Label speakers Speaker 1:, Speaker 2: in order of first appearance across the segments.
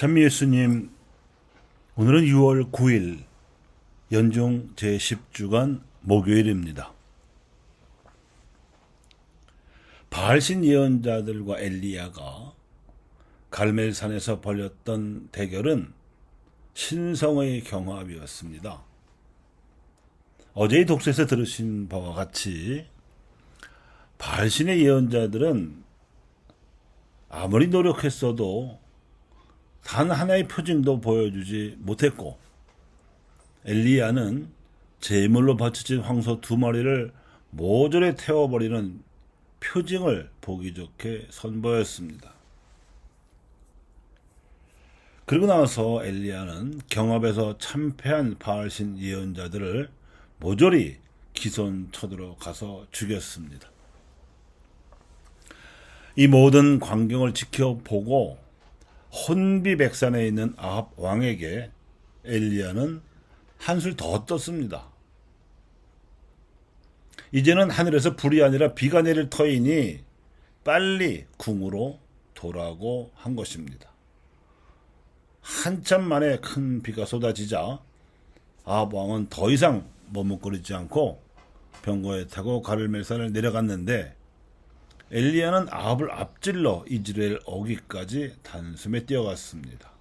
Speaker 1: 찬미 예수님, 오늘은 6월 9일 연중 제10주간 목요일입니다. 바알신 예언자들과 엘리야가 갈멜산에서 벌였던 대결은 신성의 경합이었습니다. 어제의 독서에서 들으신 바와 같이 바알신의 예언자들은 아무리 노력했어도 단 하나의 표징도 보여주지 못했고, 엘리야는 제물로 바쳐진 황소 2마리를 모조리 태워버리는 표징을 보기 좋게 선보였습니다. 그리고 나서 엘리야는 경합에서 참패한 바알신 예언자들을 모조리 기손쳐들어 가서 죽였습니다. 이 모든 광경을 지켜보고 혼비백산에 있는 아합 왕에게 엘리야는 한술 더 떴습니다. 이제는 하늘에서 불이 아니라 비가 내릴 터이니 빨리 궁으로 돌아오고 한 것입니다. 한참 만에 큰 비가 쏟아지자 아합 왕은 더 이상 머뭇거리지 않고 병거에 타고 가를멜산을 내려갔는데, 엘리야는 아합을 앞질러 이즈라엘 어귀까지 단숨에 뛰어갔습니다.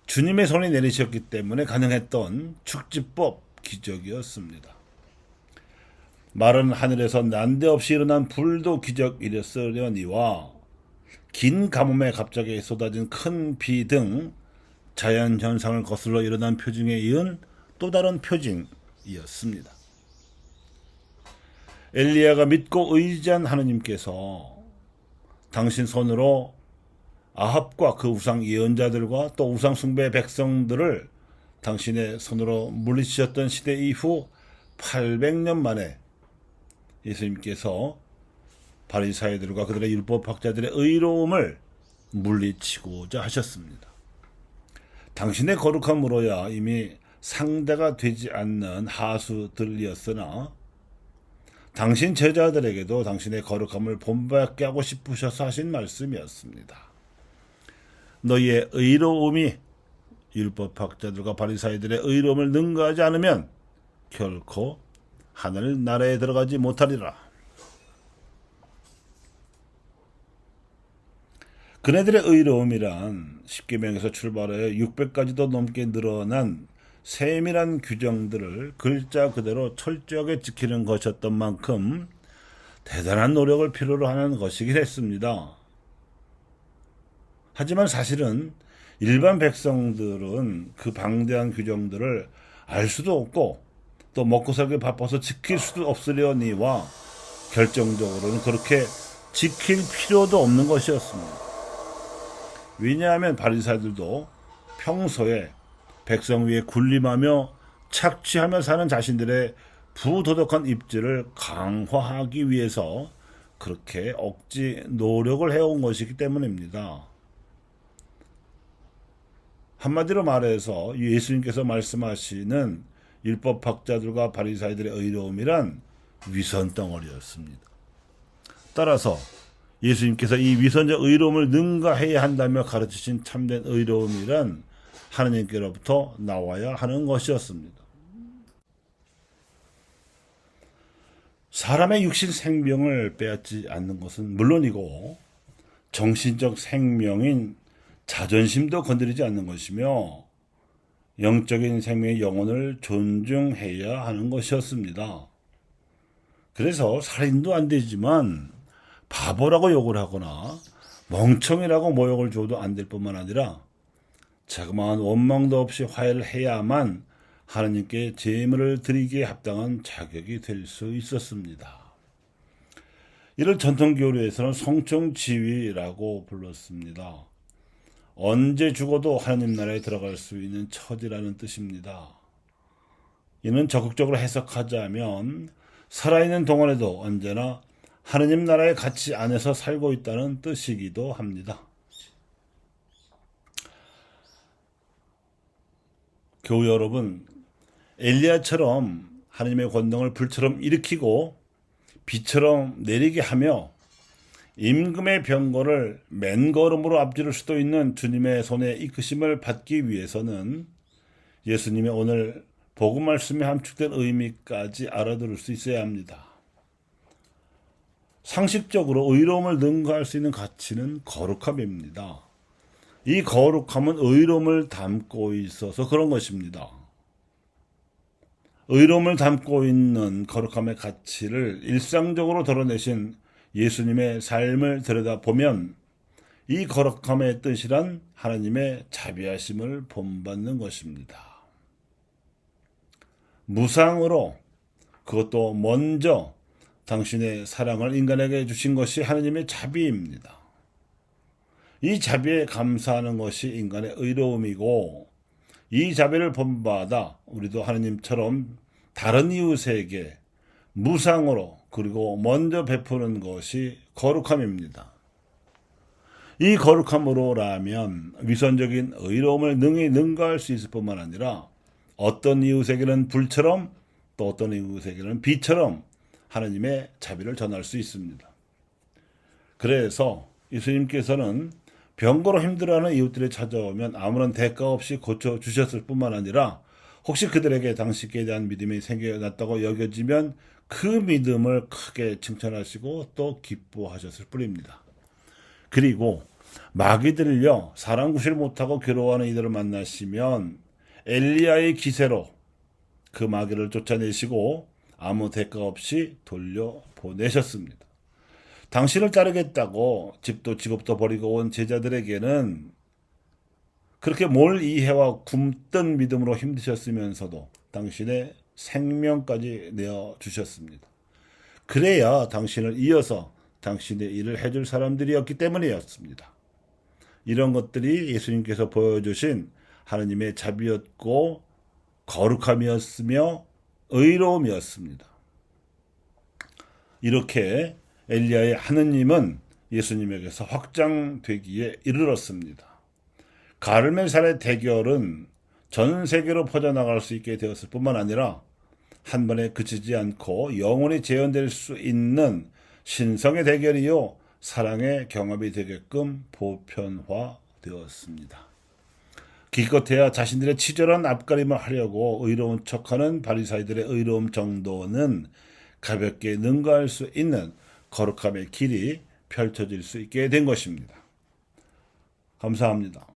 Speaker 1: 주님의 손이 내리셨기 때문에 가능했던 축지법 기적이었습니다. 마른 하늘에서 난데없이 일어난 불도 기적이랬으려니와 긴 가뭄에 갑자기 쏟아진 큰 비 등 자연현상을 거슬러 일어난 표징에 이은 또 다른 표징이었습니다. 엘리야가 믿고 의지한 하느님께서 당신 손으로 아합과 그 우상 예언자들과 또 우상 숭배 백성들을 당신의 손으로 물리치셨던 시대 이후 800년 만에 예수님께서 바리사이들과 그들의 율법학자들의 의로움을 물리치고자 하셨습니다. 당신의 거룩함으로야 이미 상대가 되지 않는 하수들이었으나 당신 제자들에게도 당신의 거룩함을 본받게 하고 싶으셔서 하신 말씀이었습니다. 너희의 의로움이 율법학자들과 바리사이들의 의로움을 능가하지 않으면 결코 하늘 나라에 들어가지 못하리라. 그네들의 의로움이란 십계명에서 출발하여 600가지도 넘게 늘어난 세밀한 규정들을 글자 그대로 철저하게 지키는 것이었던 만큼 대단한 노력을 필요로 하는 것이긴 했습니다. 하지만 사실은 일반 백성들은 그 방대한 규정들을 알 수도 없고 또 먹고 살기 바빠서 지킬 수도 없으려니와 결정적으로는 그렇게 지킬 필요도 없는 것이었습니다. 왜냐하면 바리사이들도 평소에 백성 위에 군림하며 착취하며 사는 자신들의 부도덕한 입지를 강화하기 위해서 그렇게 억지 노력을 해온 것이기 때문입니다. 한마디로 말해서 예수님께서 말씀하시는 율법학자들과 바리사이들의 의로움이란 위선덩어리였습니다. 따라서 예수님께서 이 위선적 의로움을 능가해야 한다며 가르치신 참된 의로움이란 하느님께로부터 나와야 하는 것이었습니다. 사람의 육신 생명을 빼앗지 않는 것은 물론이고 정신적 생명인 자존심도 건드리지 않는 것이며 영적인 생명의 영혼을 존중해야 하는 것이었습니다. 그래서 살인도 안 되지만 바보라고 욕을 하거나 멍청이라고 모욕을 줘도 안 될 뿐만 아니라 자그마한 원망도 없이 화해를 해야만 하나님께 제물을 드리기에 합당한 자격이 될 수 있었습니다. 이를 전통교리에서는 성총지위라고 불렀습니다. 언제 죽어도 하나님 나라에 들어갈 수 있는 처지라는 뜻입니다. 이는 적극적으로 해석하자면 살아있는 동안에도 언제나 하나님 나라의 가치 안에서 살고 있다는 뜻이기도 합니다. 교우 여러분, 엘리야처럼 하나님의 권능을 불처럼 일으키고 비처럼 내리게 하며 임금의 병거를 맨걸음으로 앞지를 수도 있는 주님의 손에 이끄심을 받기 위해서는 예수님의 오늘 복음 말씀에 함축된 의미까지 알아들을 수 있어야 합니다. 상식적으로 의로움을 능가할 수 있는 가치는 거룩함입니다. 이 거룩함은 의로움을 담고 있어서 그런 것입니다. 의로움을 담고 있는 거룩함의 가치를 일상적으로 드러내신 예수님의 삶을 들여다보면 이 거룩함의 뜻이란 하나님의 자비하심을 본받는 것입니다. 무상으로, 그것도 먼저 당신의 사랑을 인간에게 주신 것이 하나님의 자비입니다. 이 자비에 감사하는 것이 인간의 의로움이고, 이 자비를 본받아 우리도 하나님처럼 다른 이웃에게 무상으로 그리고 먼저 베푸는 것이 거룩함입니다. 이 거룩함으로라면 위선적인 의로움을 능히 능가할 수 있을 뿐만 아니라 어떤 이웃에게는 불처럼 또 어떤 이웃에게는 비처럼 하나님의 자비를 전할 수 있습니다. 그래서 예수님께서는 병거로 힘들어하는 이웃들이 찾아오면 아무런 대가 없이 고쳐주셨을 뿐만 아니라 혹시 그들에게 당신께 대한 믿음이 생겨났다고 여겨지면 그 믿음을 크게 칭찬하시고 또 기뻐하셨을 뿐입니다. 그리고 마귀들을요, 사람 구실 못하고 괴로워하는 이들을 만나시면 엘리야의 기세로 그 마귀를 쫓아내시고 아무 대가 없이 돌려보내셨습니다. 당신을 따르겠다고 집도 직업도 버리고 온 제자들에게는 그렇게 몰 이해와 굶뜬 믿음으로 힘드셨으면서도 당신의 생명까지 내어주셨습니다. 그래야 당신을 이어서 당신의 일을 해줄 사람들이었기 때문이었습니다. 이런 것들이 예수님께서 보여주신 하나님의 자비였고 거룩함이었으며 의로움이었습니다. 이렇게 엘리야의 하느님은 예수님에게서 확장되기에 이르렀습니다. 가르멜산의 대결은 전 세계로 퍼져나갈 수 있게 되었을 뿐만 아니라 한 번에 그치지 않고 영원히 재현될 수 있는 신성의 대결이요 사랑의 경험이 되게끔 보편화되었습니다. 기껏해야 자신들의 치졸한 앞가림을 하려고 의로운 척하는 바리사이들의 의로움 정도는 가볍게 능가할 수 있는 거룩함의 길이 펼쳐질 수 있게 된 것입니다. 감사합니다.